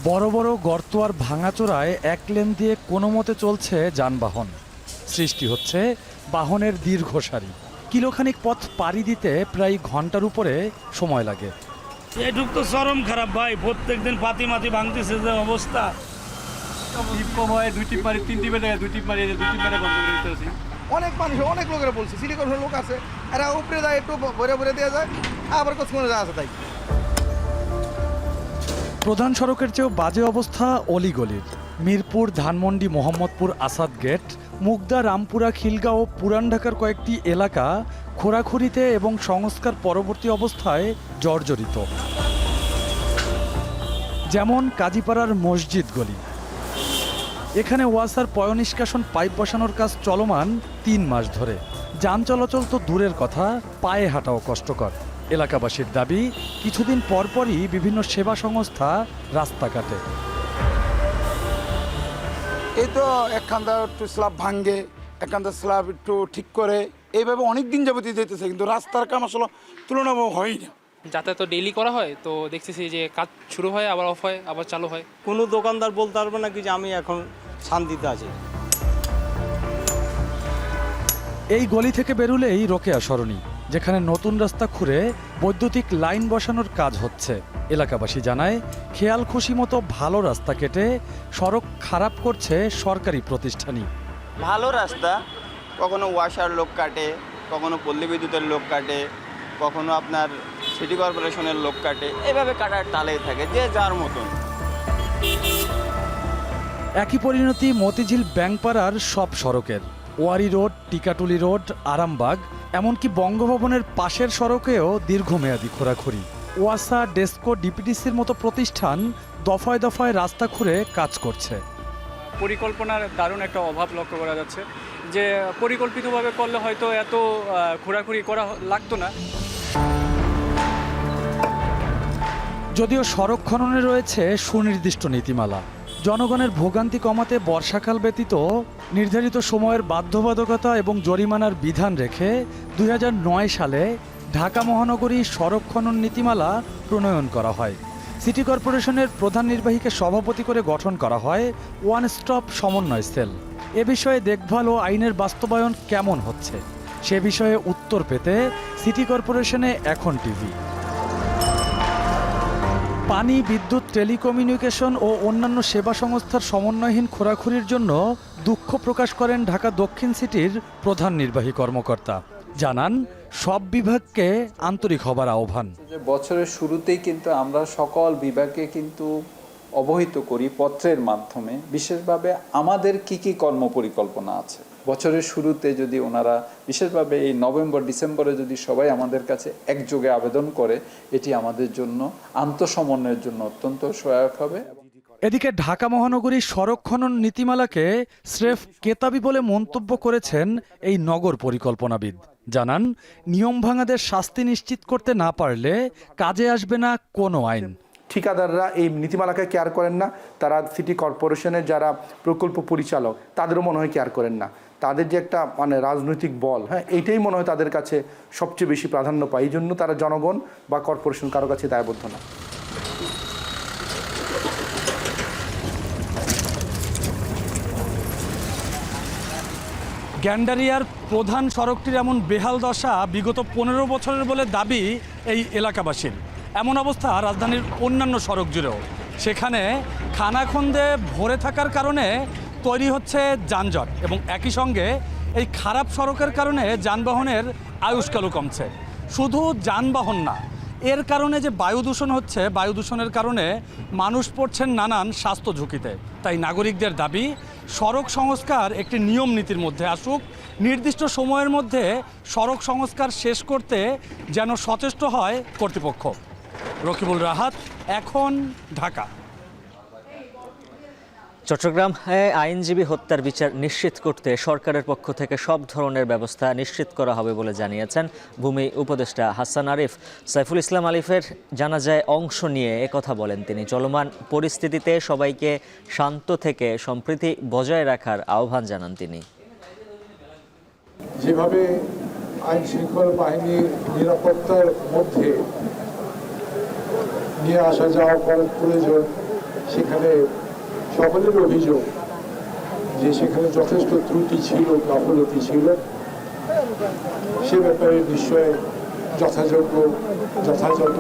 বড় বড় গর্ত আর ভাঙাচোরায় এক লেন দিয়ে কোনো মতে চলছে যানবাহন। সৃষ্টি হচ্ছে বাহনের দীর্ঘ সারি। কিলোখানিক পথ পাড়ি দিতে প্রায় ঘন্টার উপরে সময় লাগে।
এটুক তো চরম খারাপ ভাই, প্রত্যেকদিন পাতি মাতি ভাঙতেছে যে অবস্থা।
অনেক মানুষ, অনেক লোকেরা বলছে, সিটি কর্পোরেশনের লোক আছে, এরা উপরে যায় একটু ভরে ভরে দেওয়া যায়, আবার কোথাও যাওয়া আছে। তাই
প্রধান সড়কের চেয়েও বাজে অবস্থা অলিগলির। মিরপুর, ধানমন্ডি, মোহাম্মদপুর, আসাদ গেট, মুগদা, রামপুরা, খিলগাঁও ও পুরান ঢাকার কয়েকটি এলাকা খোঁড়াখুড়িতে এবং সংস্কার পরবর্তী অবস্থায় জর্জরিত। যেমন কাজীপাড়ার মসজিদ গলি। এখানে ওয়াসার পয়ঃনিষ্কাশন পাইপ বসানোর কাজ চলমান 3 মাস ধরে। যান চলাচল তো দূরের কথা, পায়ে হাঁটাও কষ্টকর। এলাকাবাসীর দাবি, কিছুদিন পরপরই বিভিন্ন সেবা সংস্থা রাস্তা কাটে।
এই তো একখানটা একটু স্ল্যাব ভাঙ্গে, একখানটা স্ল্যাব একটু ঠিক করে, এইভাবে অনেক দিন যাবতীয় যেতেছে, কিন্তু রাস্তার কাম আসলে তুলনামূলক হয় না।
যাতায়াত ডেইলি করা হয়, তো দেখতেছি যে কাজ শুরু হয়, আবার অফ হয়, আবার চালু হয়।
কোনো দোকানদার বলতে পারবে না কি যে আমি এখন শান্তিতে আছি।
এই গলি থেকে বেরুলেই রোকেয়া সরণি, যেখানে নতুন রাস্তা খুঁড়ে বৈদ্যুতিক লাইন বসানোর কাজ হচ্ছে। এলাকাবাসী জানায়, খেয়াল খুশি মতো ভালো রাস্তা কেটে সড়ক খারাপ করছে সরকারি প্রতিষ্ঠানই।
ভালো রাস্তা কখনো ওয়াসার লোক কাটে, কখনো পল্লী বিদ্যুতের লোক কাটে, কখনো আপনার সিটি কর্পোরেশনের লোক কাটে, এভাবে কাটার তালেই থাকে, যে যার মতন।
একই পরিণতি মতিঝিল ব্যাংকপাড়ার সব সড়কের। ওয়ারি রোড, টিকাটুলি রোড, আরামবাগ, এমনকি বঙ্গভবনের পাশের সড়কেও দীর্ঘমেয়াদী খোঁড়াখুঁড়ি। ওয়াসা, ডেস্কো, ডিপিডিসির মতো প্রতিষ্ঠান দফায় দফায় রাস্তা খুঁড়ে কাজ করছে।
পরিকল্পনার দারুণ একটা অভাব লক্ষ্য করা যাচ্ছে, যে পরিকল্পিতভাবে করলে হয়তো এত ঘোরাঘুরি করা লাগতো না।
যদিও সড়ক খননে রয়েছে সুনির্দিষ্ট নীতিমালা। জনগণের ভোগান্তি কমাতে বর্ষাকাল ব্যতীত নির্ধারিত সময়ের বাধ্যবাধকতা এবং জরিমানার বিধান রেখে 2009 সালে ঢাকা মহানগরী সড়ক খনন নীতিমালা প্রণয়ন করা হয়। সিটি কর্পোরেশনের প্রধান নির্বাহীকে সভাপতি করে গঠন করা হয় ওয়ান স্টপ সমন্বয় সেল। এ বিষয়ে দেখভাল ও আইনের বাস্তবায়ন কেমন হচ্ছে, সে বিষয়ে উত্তর পেতে সিটি কর্পোরেশনে এখন টিভি। পানি, বিদ্যুৎ, টেলিকমিউনিকেশন ও অন্যান্য সেবা সংস্থার সমন্বয়হীন খোঁড়াখুঁড়ির জন্য দুঃখ প্রকাশ করেন ঢাকা দক্ষিণ সিটির প্রধান নির্বাহী কর্মকর্তা। জানান, সব বিভাগকে আন্তরিক হবার আহ্বান।
বছরের শুরুতেই কিন্তু আমরা সকল বিভাগকে কিন্তু অবহিত করি পত্রের মাধ্যমে, বিশেষভাবে আমাদের কি কি কর্ম পরিকল্পনা আছে। বছরের শুরুতে যদি ওনারা বিশেষভাবে এই নভেম্বর ডিসেম্বরে যদি সবাই আমাদের কাছে একযোগে আবেদন করে, এটি আমাদের জন্য আন্তঃসমন্বয়ের জন্য অত্যন্ত সহায়ক হবে।
এদিকে ঢাকা মহানগরীর সড়ক খনন নীতিমালাকে স্রেফ কেতাবি বলে মন্তব্য করেছেন এই নগর পরিকল্পনাবিদ। জানান, নিয়ম ভাঙাদের শাস্তি নিশ্চিত করতে না পারলে কাজে আসবে না কোনো আইন।
ঠিকাদাররা এই নীতিমালাকে কেয়ার করেন না, তারা সিটি কর্পোরেশনের যারা প্রকল্প পরিচালক তাদেরও মনে হয় কেয়ার করেন না। তাদের যে একটা রাজনৈতিক বল, এইটাই মনে হয় তাদের কাছে সবচেয়ে বেশি প্রাধান্য পায়। এই জন্য তারা জনগণ বা কর্পোরেশন কারো কাছে দায়বদ্ধ না।
গ্যান্ডারিয়ার প্রধান সড়কটির এমন বেহাল দশা বিগত 15 বছরের বলে দাবি এই এলাকাবাসীর। এমন অবস্থা রাজধানীর অন্যান্য সড়ক জুড়েও। সেখানে খানাখন্দে ভরে থাকার কারণে তৈরি হচ্ছে যানজট, এবং একই সঙ্গে এই খারাপ সড়কের কারণে যানবাহনের আয়ুষ্কালও কমছে। শুধু যানবাহন না, এর কারণে যে বায়ু দূষণ হচ্ছে, বায়ু দূষণের কারণে মানুষ পড়ছেন নানান স্বাস্থ্য ঝুঁকিতে। তাই নাগরিকদের দাবি, সড়ক সংস্কার একটি নিয়ম নীতির মধ্যে আসুক, নির্দিষ্ট সময়ের মধ্যে সড়ক সংস্কার শেষ করতে যেন সচেষ্ট হয় কর্তৃপক্ষ। রকিবুল রাহাত, এখন, ঢাকা।
চট্টগ্রামে আইনজীবী হত্যার বিচার নিশ্চিত করতে সরকারের পক্ষ থেকে সব ধরনের ব্যবস্থা নিশ্চিত করা হবে বলে জানিয়েছেন ভূমি উপদেষ্টা হাসান আরিফ। সাইফুল ইসলাম আলিফের জানাজায় অংশ নিয়ে একথা বলেন তিনি। চলমান পরিস্থিতিতে সবাইকে শান্ত থেকে সম্প্রীতি বজায় রাখার আহ্বান জানান তিনি।
যেভাবে আইন শৃঙ্খলা বাহিনীর নিরাপত্তার মধ্যে নিয়ে আসা যাওয়া করার প্রয়োজন, সেখানে সকলের অভিযোগ যে সেখানে যথেষ্ট ত্রুটি ছিল, গাফলতি ছিল, সে ব্যাপারে নিশ্চয় যথাযথ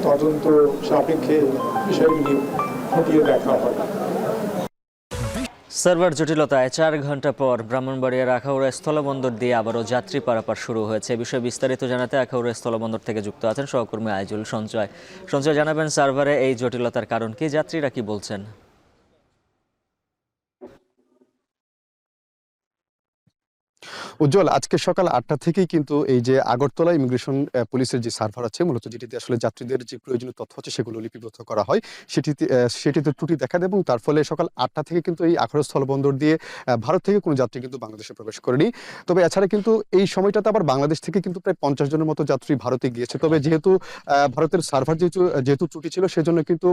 তদন্ত সাপেক্ষে বিষয়গুলি খতিয়ে দেখা হবে।
সার্ভার জটিলতায় 4 ঘন্টা পর ব্রাহ্মণবাড়িয়ার আখাউড়া স্থলবন্দর দিয়ে আবারও যাত্রী পারাপার শুরু হয়েছে। এ বিষয়ে বিস্তারিত জানাতে আখাউড়া স্থলবন্দর থেকে যুক্ত আছেন সহকর্মী আইজুল সঞ্চয়। সঞ্চয়, জানাবেন সার্ভারে এই জটিলতার কারণ কি, যাত্রীরা কি বলছেন?
উজ্জ্বল, আজকে সকাল 8টা থেকেই কিন্তু এই যে আগরতলা ইমিগ্রেশন পুলিশের যে সার্ভার আছে, মূলত যেটিতে আসলে যাত্রীদের যে প্রয়োজনীয় তথ্য আছে সেগুলো লিপিবদ্ধ করা হয়, সেটিতে ত্রুটি দেখা দেয় এবং তার ফলে সকাল 8টা থেকে কিন্তু এই আখাউড়া স্থলবন্দর দিয়ে ভারত থেকে কোনো যাত্রী কিন্তু বাংলাদেশে প্রবেশ করেনি। তবে এছাড়া কিন্তু এই সময়টাতে আবার বাংলাদেশ থেকে কিন্তু প্রায় 50 জনের মতো যাত্রী ভারতে গিয়েছে। তবে যেহেতু ভারতের সার্ভার যেহেতু ত্রুটি ছিল, সেজন্য কিন্তু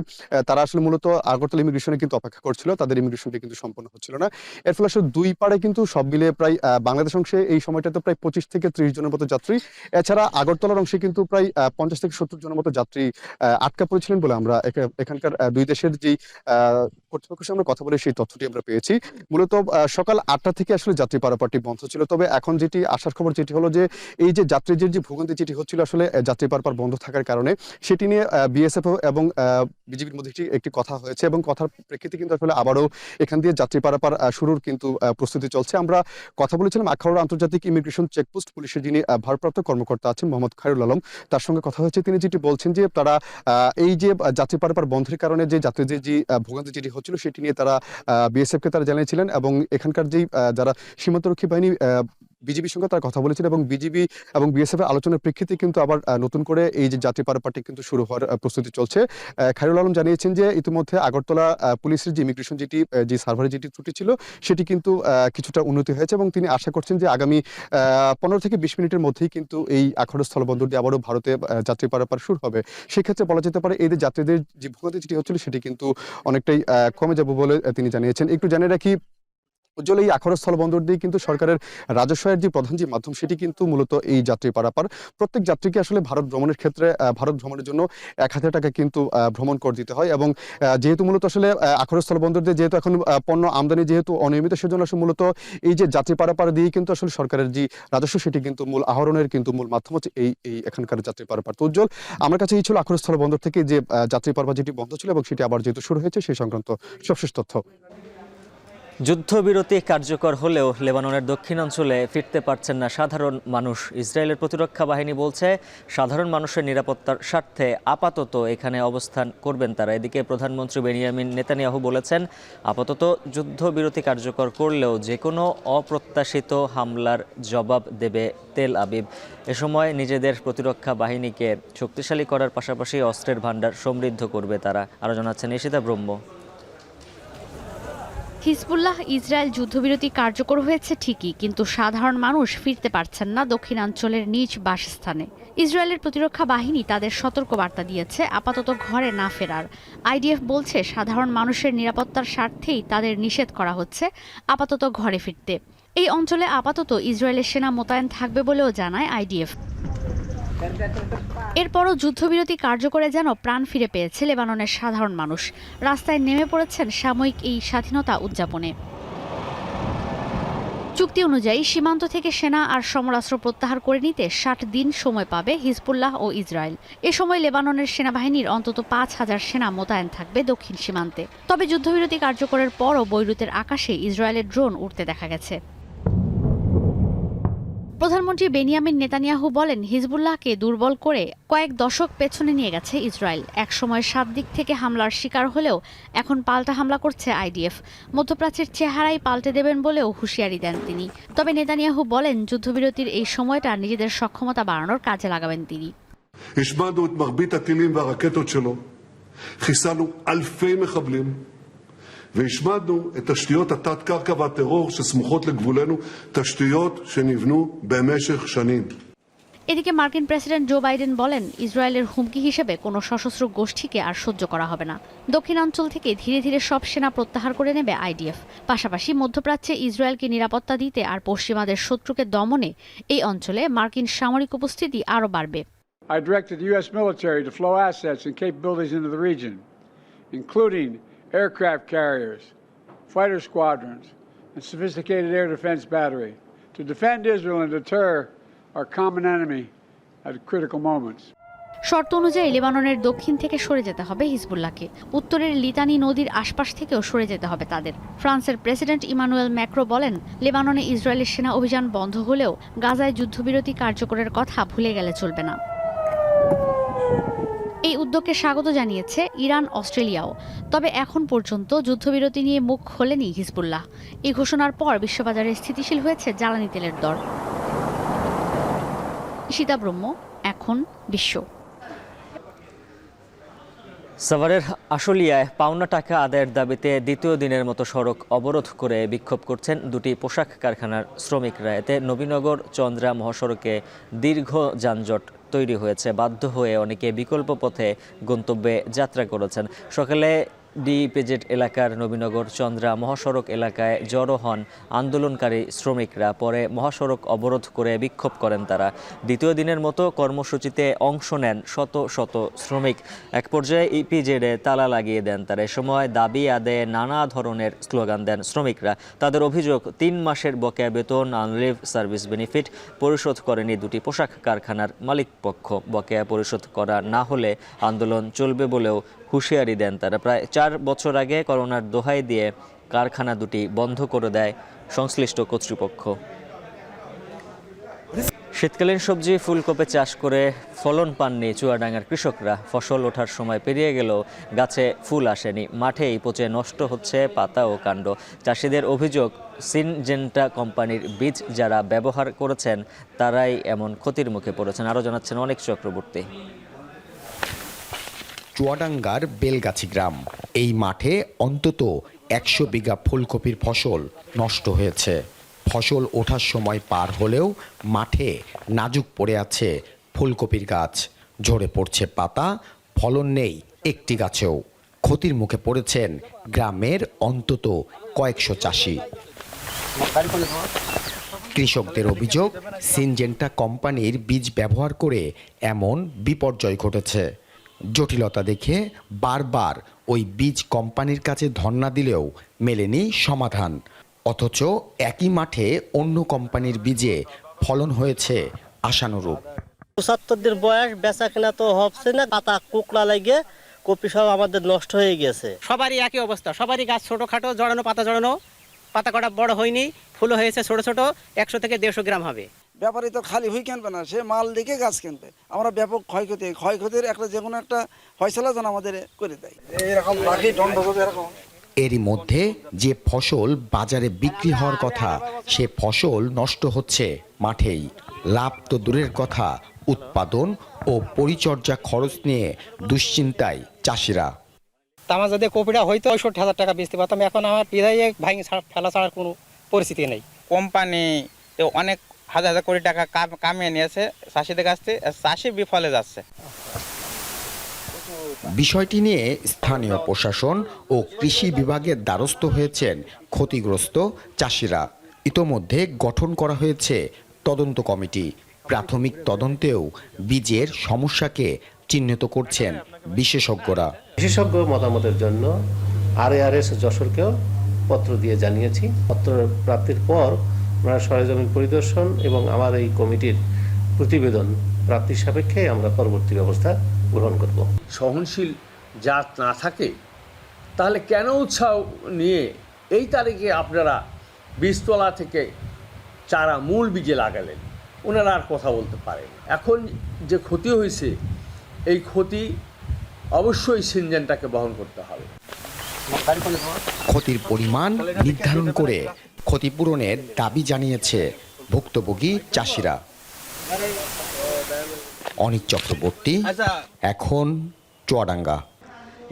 তারা আসলে মূলত আগরতলা ইমিগ্রেশনে কিন্তু অপেক্ষা করছিল, তাদের ইমিগ্রেশনটি কিন্তু সম্পন্ন হচ্ছিল না। এর ফলে আসলে দুই পাড়ে কিন্তু সব মিলে প্রায় বাংলাদেশ অংশে এই সময়টাতে প্রায় 25 থেকে 30 জনের মতো যাত্রী, এছাড়া আগরতলার অংশে কিন্তু প্রায় 50 থেকে 70 জনের মতো যাত্রী আটকা পড়েছিলেন বলে আমরা এখানকার দুই দেশের যেই কর্তৃপক্ষের সঙ্গে কথা বলে সেই তথ্যটি আমরা পেয়েছি। মূলত সকাল 8টা থেকে আসলে যাত্রী পারাপারটি বন্ধ ছিল। তবে এখন যেটি আসার খবর যেটি হলো যে এই যে যাত্রীদের যে ভোগান্তি যেটি হচ্ছিল আসলে যাত্রী পারাপার বন্ধ থাকার কারণে, সেটি নিয়ে বিএসএফ এবং বিজিবির মধ্যে একটি কথা হয়েছে এবং কথার প্রেক্ষিতে কিন্তু আসলে আবারও এখান দিয়ে যাত্রী পারাপার শুরুর কিন্তু প্রস্তুতি চলছে। আমরা কথা বলেছিলাম আখাউড়া আন্তর্জাতিক ইমিগ্রেশন চেকপোস্ট পুলিশের যিনি ভারপ্রাপ্ত কর্মকর্তা আছেন মোহাম্মদ খায়রুল আলম, তার সঙ্গে কথা হয়েছে। তিনি যেটি বলছেন যে তারা এই যে যাত্রী পারাপার বন্ধের কারণে যে যাত্রীদের যে ভোগান্তি যেটি হচ্ছিল সেটি নিয়ে তারা বিএসএফকে তারা জানিয়েছিলেন এবং এখানকার যেই যারা সীমান্তরক্ষী বাহিনী বিজিবির সঙ্গে তারা কথা বলেছেন এবং বিজিবি এবং বিএসএফ এর আলোচনার প্রেক্ষিতে কিন্তু আবার নতুন করে এই যে যাত্রী পারাপারটি কিন্তু শুরু হওয়ার প্রস্তুতি চলছে। খায়রুল আলম জানিয়েছেন যে ইতিমধ্যে আগরতলা পুলিশের যে ইমিগ্রেশন যে সার্ভারে যেটি ত্রুটি ছিল সেটি কিন্তু কিছুটা উন্নতি হয়েছে এবং তিনি আশা করছেন যে আগামী 15 থেকে 20 মিনিটের মধ্যেই কিন্তু এই আখাউড়া স্থলবন্দর দিয়ে আবারও ভারতে যাত্রী পারাপার শুরু হবে। সেক্ষেত্রে বলা যেতে পারে এই যে যাত্রীদের যে ভোগান্তি যেটি হচ্ছিল সেটি কিন্তু অনেকটাই কমে যাবে বলে তিনি জানিয়েছেন। একটু জানিয়ে রাখি উজ্জ্বল, এই আখাউড়া স্থলবন্দর দিয়ে কিন্তু সরকারের রাজস্বের যে প্রধান যে মাধ্যম সেটি কিন্তু মূলত এই যাত্রী পারাপার। প্রত্যেক যাত্রীকে আসলে ভারত ভ্রমণের ক্ষেত্রে ভারত ভ্রমণের জন্য 1000 টাকা কিন্তু ভ্রমণ কর দিতে হয় এবং যেহেতু মূলত আসলে আখাউড়া স্থলবন্দর দিয়ে যেহেতু এখন পণ্য আমদানি যেহেতু অনিয়মিত, সেজন্য আসলে মূলত এই যে যাত্রী পারাপার দিয়ে কিন্তু আসলে সরকারের যে রাজস্ব সেটি কিন্তু মূল আহরণের কিন্তু মূল মাধ্যম হচ্ছে এই এখানকার যাত্রী পারাপার। তো উজ্জ্বল, আমার কাছে এই ছিল আখাউড়া স্থলবন্দর থেকে যে যাত্রী পারাপার যেটি বন্ধ ছিল এবং সেটি আবার যেহেতু শুরু হয়েছে সেই সংক্রান্ত সবশেষ তথ্য।
যুদ্ধবিরতি কার্যকর হলেও লেবাননের দক্ষিণাঞ্চলে ফিরতে পারছেন না সাধারণ মানুষ। ইসরায়েলের প্রতিরক্ষা বাহিনী বলছে সাধারণ মানুষের নিরাপত্তার স্বার্থে আপাতত এখানে অবস্থান করবেন তারা। এদিকে প্রধানমন্ত্রী বেনিয়ামিন নেতানিয়াহু বলেছেন আপাতত যুদ্ধবিরতি কার্যকর করলেও যে কোনো অপ্রত্যাশিত হামলার জবাব দেবে তেল আবিব। এ সময় নিজেদের প্রতিরক্ষা বাহিনীকে শক্তিশালী করার পাশাপাশি অস্ত্রের ভাণ্ডার সমৃদ্ধ করবে তারা। আরও জানাচ্ছেন ঈশিতা ব্রহ্ম।
হিজবুল্লাহ ইসরায়েল যুদ্ধবিরতি কার্যকর হয়েছে ঠিকই, কিন্তু সাধারণ মানুষ ফিরতে পারছেন না দক্ষিণাঞ্চলের নিজ বাসস্থানে। ইসরায়েলের প্রতিরক্ষা বাহিনী তাদের সতর্কবার্তা দিয়েছে আপাতত ঘরে না ফেরার। আইডিএফ বলছে সাধারণ মানুষের নিরাপত্তার স্বার্থেই তাদের নিষেধ করা হচ্ছে আপাতত ঘরে ফিরতে। এই অঞ্চলে আপাতত ইসরায়েলের সেনা মোতায়েন থাকবে বলেও জানায় আইডিএফ। এরপরও যুদ্ধবিরতি কার্যকরে যেন প্রাণ ফিরে পেয়েছে লেবাননের সাধারণ মানুষ। রাস্তায় নেমে পড়েছেন সাময়িক এই স্বাধীনতা উদযাপনে। চুক্তি অনুযায়ী সীমান্ত থেকে সেনা আর সমরাস্ত্র প্রত্যাহার করে নিতে 60 দিন সময় পাবে হিজবুল্লাহ ও ইসরায়েল। এ সময় লেবাননের সেনাবাহিনীর অন্তত 5000 সেনা মোতায়েন থাকবে দক্ষিণ সীমান্তে। তবে যুদ্ধবিরতি কার্যকরের পরও বৈরুতের আকাশে ইসরায়েলের ড্রোন উড়তে দেখা গেছে। প্রধানমন্ত্রী বেনিয়ামিন নেতানিয়াহু বলেন হিজবুল্লাহকে দুর্বল করে কয়েক দশক পেছনে নিয়ে গেছে ইসরায়েল। একসময় 7 দিক থেকে হামলার শিকার হলেও এখন পাল্টা হামলা করছে আইডিএফ। মধ্যপ্রাচ্যের চেহারাই পাল্টে দেবেন বলেও হুঁশিয়ারি দেন তিনি। তবে নেতানিয়াহু বলেন যুদ্ধবিরতির এই সময়টা নিজেদের সক্ষমতা বাড়ানোর কাজে লাগাবেন তিনি।
השמדנו את מרבית הטילים והרקטות שלו, חיסלנו אלפי מחבלים והשמדנו את תשתיות התת-קרקע והטרור שסמוכות לגבולנו, תשתיות שנבנו במשך שנים.
এদিকে মার্কিন প্রেসিডেন্ট জো বাইডেন বলেন ইসরায়েলের হুমকি হিসেবে কোনো সশস্ত্র গোষ্ঠীকে আর সহ্য করা হবে না। দক্ষিণাঞ্চল থেকে ধীরে ধীরে সব সেনা প্রত্যাহার করে নেবে আইডিএফ। পাশাপাশি মধ্যপ্রাচ্যে ইসরায়েলকে নিরাপত্তা দিতে আর পশ্চিমাদের শত্রুকে দমনে এই অঞ্চলে মার্কিন সামরিক উপস্থিতি আরও বাড়বে।
I directed the U.S. military to flow assets and capabilities into the region, including aircraft carriers, fighter squadrons, and sophisticated air defense battery to defend Israel and deter our common enemy at critical moments.
শর্ত অনুযায়ী লেবাননের দক্ষিণ থেকে সরে যেতে হবে হিজবুল্লাহকে। উত্তরের Litani নদীর আশপাশ থেকেও সরে যেতে হবে তাদের। ফ্রান্সের প্রেসিডেন্ট ইমানুয়েল ম্যাক্রো বলেন লেবাননে ইসরায়েলের সেনা অভিযান বন্ধ হলেও গাজায় যুদ্ধবিরতি কার্যকরের কথা ভুলে গেলে চলবে না। এই উদ্যোগকে স্বাগত জানিয়েছে ইরান, অস্ট্রেলিয়াও। তবে এখন পর্যন্ত যুদ্ধবিরতি নিয়ে মুখ খোলেনি হিজবুল্লাহ। এই ঘোষণার পর বিশ্ববাজারে স্থিতিশীল হয়েছে জ্বালানি তেলের দর। ঈশিতা ব্রহ্ম, এখন বিশ্ব।
সাভারের আশুলিয়ায় পাওনা টাকা আদায়ের দাবিতে দ্বিতীয় দিনের মতো সড়ক অবরোধ করে বিক্ষোভ করছেন দুটি পোশাক কারখানার শ্রমিকরা। এতে নবীনগর চন্দ্রা মহাসড়কে দীর্ঘ যানজট তৈরি হয়েছে। বাধ্য হয়ে অনেকে বিকল্প পথে গন্তব্যে যাত্রা করেছেন। সকালে ডিইপিজেড এলাকার নবীনগর চন্দ্রা মহাসড়ক এলাকায় জড়ো হন আন্দোলনকারী শ্রমিকরা। পরে মহাসড়ক অবরোধ করে বিক্ষোভ করেন তারা। দ্বিতীয় দিনের মতো কর্মসূচিতে অংশ নেন শত শত শ্রমিক। এক পর্যায়ে ইপিজেডে তালা লাগিয়ে দেন তারা। এ সময় দাবি আদায়ে নানা ধরনের স্লোগান দেন শ্রমিকরা। তাদের অভিযোগ, 3 মাসের বকেয়া বেতন, আনলিভ সার্ভিস বেনিফিট পরিশোধ করেনি দুটি পোশাক কারখানার মালিকপক্ষ। বকেয়া পরিশোধ করা না হলে আন্দোলন চলবে বলেও হুঁশিয়ারি দেন তারা। প্রায় 4 বছর আগে করোনার দোহাই দিয়ে কারখানা দুটি বন্ধ করে দেয় সংশ্লিষ্ট কর্তৃপক্ষ। শীতকালীন সবজি ফুলকপি চাষ করে ফলন পাননি চুয়াডাঙ্গার কৃষকরা। ফসল ওঠার সময় পেরিয়ে গেলেও গাছে ফুল আসেনি। মাঠেই পচে নষ্ট হচ্ছে পাতা ও কাণ্ড। চাষিদের অভিযোগ, সিনজেন্টা কোম্পানির বীজ যারা ব্যবহার করেছেন তারাই এমন ক্ষতির মুখে পড়েছেন। আরও জানাচ্ছেন অনেক চক্রবর্তী।
চুয়াডাঙ্গার বেলগাছি গ্রাম। এই মাঠে অন্তত 100 বিঘা ফুলকপির ফসল নষ্ট হয়েছে। ফসল ওঠার সময় পার হলেও মাঠে নাজুক পড়ে আছে ফুলকপির গাছ। ঝরে পড়ছে পাতা, ফলন নেই একটি গাছেও। ক্ষতির মুখে পড়েছেন গ্রামের অন্তত কয়েকশো চাষি। কৃষকদের অভিযোগ, সিনজেন্টা কোম্পানির বীজ ব্যবহার করে এমন বিপর্যয় ঘটেছে। জটিলতা দেখে বারবার ওই বীজ কোম্পানির কাছে ধর্ণা দিলেও মেলেনি সমাধান। অথচ একই মাঠে অন্য কোম্পানির বীজে ফলন হয়েছে আশানুরূপ।
৭৫ দিন বয়স, বেচা কেনা তো হচ্ছে না, পাতা কুকড়া লাগে, কপি সব আমাদের নষ্ট হয়ে গেছে।
সবারই একই অবস্থা, সবারই গাছ ছোটোখাটো, জড়ানো পাতা জড়ানো, পাতা কটা বড় হয়নি, ফুল হয়েছে ছোট ছোট, 100 থেকে 150 গ্রাম হবে।
ব্যাপারী তো খালি হুই কিনবে না, সে মাল দেখে গাছ কিনবে। আমরা ব্যাপক ক্ষয়ক্ষতির একটা যে কোনো একটা ফয়সালা যেন আমাদের করে দেয়। এরকম লাগে দণ্ড হবে এরকম।
এরই মধ্যে যে ফসল বাজারে বিক্রি হওয়ার কথা, সে ফসল নষ্ট হচ্ছে মাঠেই। লাভ তো দূরের কথা, উৎপাদন ও পরিচর্যা খরচ নিয়ে দুশ্চিন্তায় চাষিরা।
আমার যদি কপিটা হয়তো ৬৫,০০০ টাকা বেচতে পারতাম, এখন আমার পিধাই ভাঙি ফেলা ছাড়ার কোনো পরিস্থিতি নেই।
কোম্পানি অনেক হাজার হাজার কোটি টাকা কামিয়ে নিয়েছে চাষিদের কাছ থেকে, চাষি বিফলে যাচ্ছে।
বিষয়টি নিয়ে স্থানীয় প্রশাসন ও কৃষি বিভাগের দ্বারস্থ হয়েছেন ক্ষতিগ্রস্ত চাষিরা। ইতোমধ্যে গঠন করা হয়েছে তদন্ত কমিটি। প্রাথমিক তদন্তেও বীজের সমস্যাকে চিহ্নিত করছেন বিশেষজ্ঞরা।
বিশেষজ্ঞ মতামতের জন্য আরএআরএস যশোরকেও পত্র দিয়ে জানিয়েছি। পত্র প্রাপ্তির পর আমরা সরেজমিন পরিদর্শন এবং আমার এই কমিটির প্রতিবেদন প্রাপ্তির সাপেক্ষে আমরা পরবর্তী ব্যবস্থা গ্রহণ করব।
সহনশীল জাত না থাকে তাহলে কেন উৎসাহ নিয়ে এই তারিখে আপনারা বীজতলা থেকে চারা মূল বীজে লাগালেন? ওনারা আর কথা বলতে পারেন। এখন যে ক্ষতি হয়েছে, এই ক্ষতি অবশ্যই সিনজেন্টাকে বহন করতে হবে।
ক্ষতির পরিমাণ নির্ধারণ করে ক্ষতিপূরণের দাবি জানিয়েছে ভুক্তভোগী চাষিরা। অনিক চক্রবর্তী, এখন চুয়াডাঙ্গা।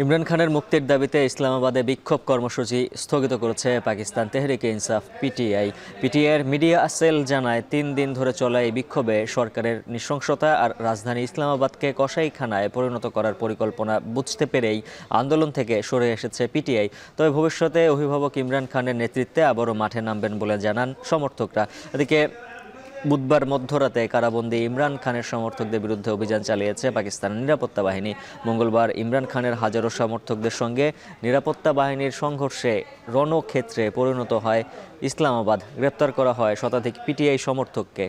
ইমরান খানের মুক্তির দাবিতে ইসলামাবাদে বিক্ষোভ কর্মসূচি স্থগিত করেছে পাকিস্তান তেহরিকে ইনসাফ পিটিআই। পিটিআইয়ের মিডিয়া সেল জানায়, 3 দিন ধরে চলা এই বিক্ষোভে সরকারের নৃশংসতা আর রাজধানী ইসলামাবাদকে কসাইখানায় পরিণত করার পরিকল্পনা বুঝতে পেরেই আন্দোলন থেকে সরে এসেছে পিটিআই। তবে ভবিষ্যতে অভিভাবক ইমরান খানের নেতৃত্বে আবারও মাঠে নামবেন বলে জানান সমর্থকরা। এদিকে বুধবার মধ্যরাতে কারাবন্দী ইমরান খানের সমর্থকদের বিরুদ্ধে অভিযান চালিয়েছে পাকিস্তানের নিরাপত্তা বাহিনী। মঙ্গলবার ইমরান খানের হাজারো সমর্থকদের সঙ্গে নিরাপত্তা বাহিনীর সংঘর্ষে রণক্ষেত্রে পরিণত হয় ইসলামাবাদ। গ্রেপ্তার করা হয় শতাধিক পিটিআই সমর্থককে।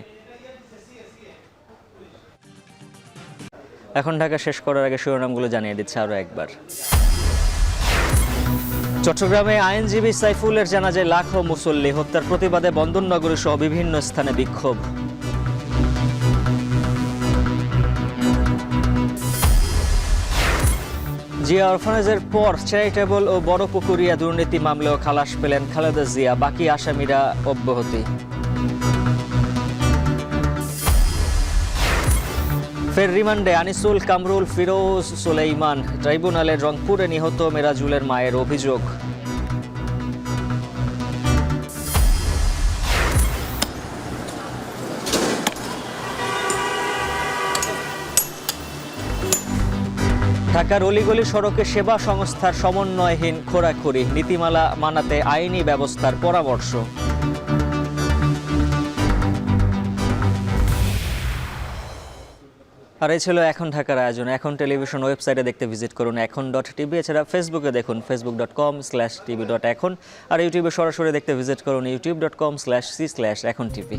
এখন ঢাকা শেষ করার আগে শিরোনামগুলো জানিয়ে দিচ্ছে আরও একবার। চট্টগ্রামে আইনজীবী সাইফুলের জানাজায় লাখো মুসল্লি। হত্যার প্রতিবাদে বন্দরনগরী সহ বিভিন্ন স্থানে বিক্ষোভ। জিয়া অরফানেজের পর চ্যারিটেবল ও বড় পুকুরিয়া দুর্নীতি মামলায় খালাস পেলেন খালেদা জিয়া, বাকি আসামিরা অব্যাহতি। ফের রিমান্ডে আনিসুল, কামরুল, ফিরোজ, সুলেইমান। ট্রাইব্যুনালে রংপুরে নিহত মেরাজুলের মায়ের অভিযোগ। ঢাকার অলিগলি সড়কে সেবা সংস্থার সমন্বয়হীন খোরাখুরি, নীতিমালা মানাতে আইনি ব্যবস্থার পরামর্শ। আর এই ছিল এখন ঢাকার আয়োজন। এখন টেলিভিশন ওয়েবসাইটে দেখতে ভিজিট করুন এখন.tv। এছাড়া ফেসবুকে দেখুন facebook.com/tv.এখন। আর ইউটিউবে সরাসরি দেখতে ভিজিট করুন youtube.com/c/echontv।